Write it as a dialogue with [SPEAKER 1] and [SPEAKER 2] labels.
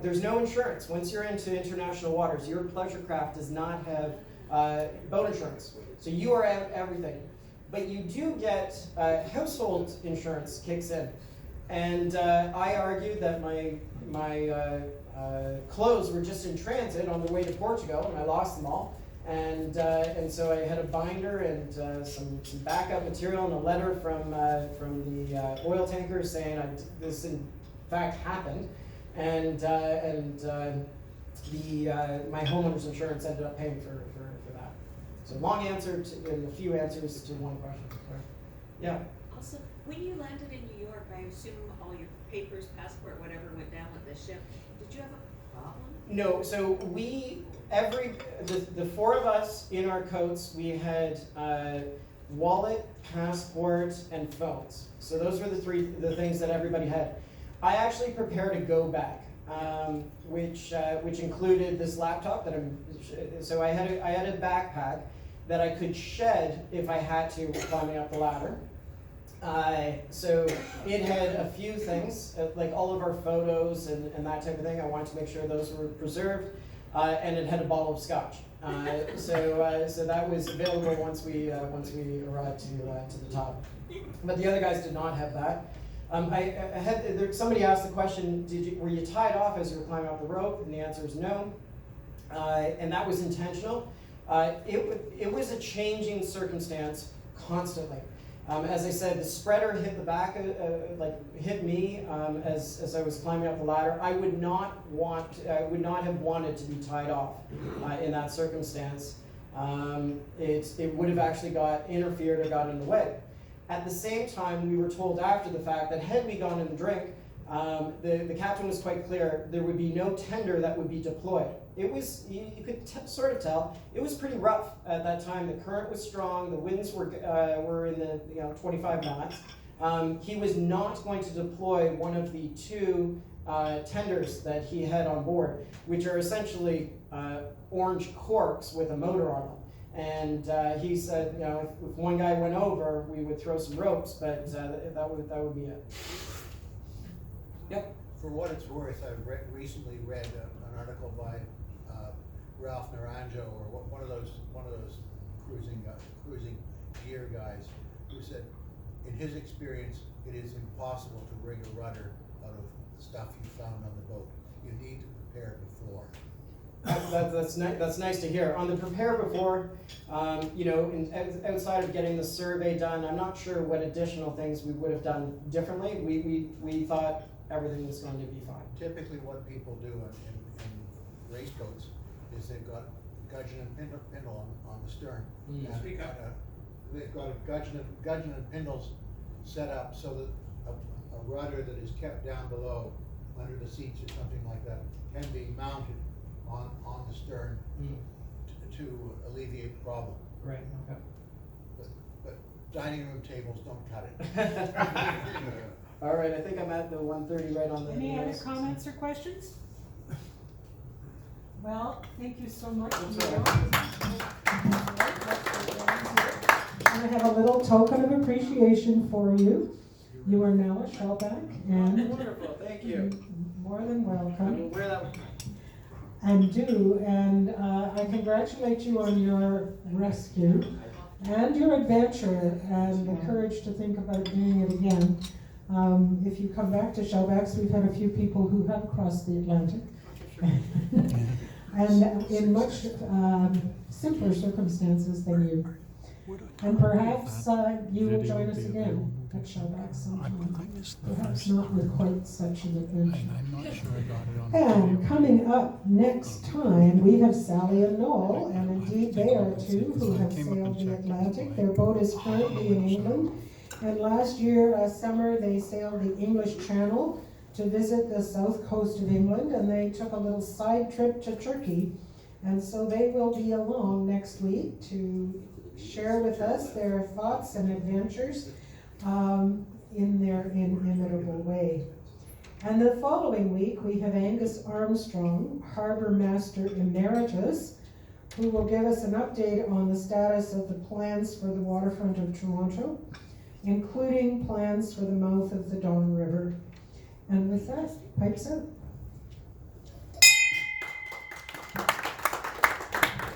[SPEAKER 1] there's no insurance. Once you're into international waters, your pleasure craft does not have boat insurance. So you are out everything. But you do get household insurance kicks in. And I argued that my clothes were just in transit on the way to Portugal, and I lost them all. And so I had a binder and some backup material and a letter from the oil tanker saying this in fact happened. And my homeowner's insurance ended up paying for that. So long answer and a few answers to one question. Yeah.
[SPEAKER 2] Also, when you landed in New York, I assume all your papers, passport, whatever, went down with the ship. Did you have a problem?
[SPEAKER 1] No. So the four of us in our coats, we had wallet, passport, and phones. So those were the things that everybody had. I actually prepared a go bag, which included this laptop so I had a backpack that I could shed if I had to climbing up the ladder. So it had a few things, like all of our photos and that type of thing. I wanted to make sure those were preserved, and it had a bottle of scotch. So that was available once we arrived to the top. But the other guys did not have that. Somebody asked the question, were you tied off as you were climbing up the rope? And the answer is no. And that was intentional. It was a changing circumstance constantly. As I said, the spreader hit the back, hit me as I was climbing up the ladder. I would not have wanted to be tied off in that circumstance. It would have actually interfered or got in the way. At the same time, we were told after the fact that had we gone in the drink, the captain was quite clear, there would be no tender that would be deployed. It was, you could sort of tell, it was pretty rough at that time. The current was strong, the winds were in the 25 knots. He was not going to deploy one of the two tenders that he had on board, which are essentially orange corks with a motor on them. And he said, if one guy went over, we would throw some ropes, but that would be it. Yep.
[SPEAKER 3] For what it's worth, I recently read an article by Ralph Naranjo, or one of those cruising gear guys, who said, in his experience, it is impossible to rig a rudder out of the stuff you found on the boat. You need to prepare before.
[SPEAKER 1] That's nice to hear. On the prepare before, outside of getting the survey done, I'm not sure what additional things we would have done differently. We thought everything was going to be fine.
[SPEAKER 3] Typically what people do in racecoats is they've got gudgeon and pindle on the stern.
[SPEAKER 1] Mm.
[SPEAKER 3] And they've got a gudgeon and pindles set up so that a rudder that is kept down below under the seats or something like that can be mounted on the stern to alleviate the problem.
[SPEAKER 1] Right. Okay.
[SPEAKER 3] But dining room tables don't cut it.
[SPEAKER 1] All right, I think I'm at the 1:30 right on the.
[SPEAKER 4] Any other comments or questions? Well, thank you so much. And I have a little token of appreciation for you. You are now a Shellback, and
[SPEAKER 1] wonderful. Thank you.
[SPEAKER 4] More than welcome.
[SPEAKER 1] I will wear that.
[SPEAKER 4] And I congratulate you on your rescue and your adventure and the courage to think about doing it again. If you come back to Shellbacks, we've had a few people who have crossed the Atlantic and in much simpler circumstances than you. And perhaps you will join us again at Shellbacks sometime. Perhaps not with quite such an adventure. And coming up next time, we have Sally and Noel, and indeed they are two who have sailed the Atlantic. Their boat is currently in England. And last year, summer, they sailed the English Channel to visit the south coast of England, and they took a little side trip to Turkey. And so they will be along next week to share with us their thoughts and adventures in their inimitable way. And the following week, we have Angus Armstrong, Harbour Master Emeritus, who will give us an update on the status of the plans for the waterfront of Toronto, including plans for the mouth of the Don River. And with that, pipes out.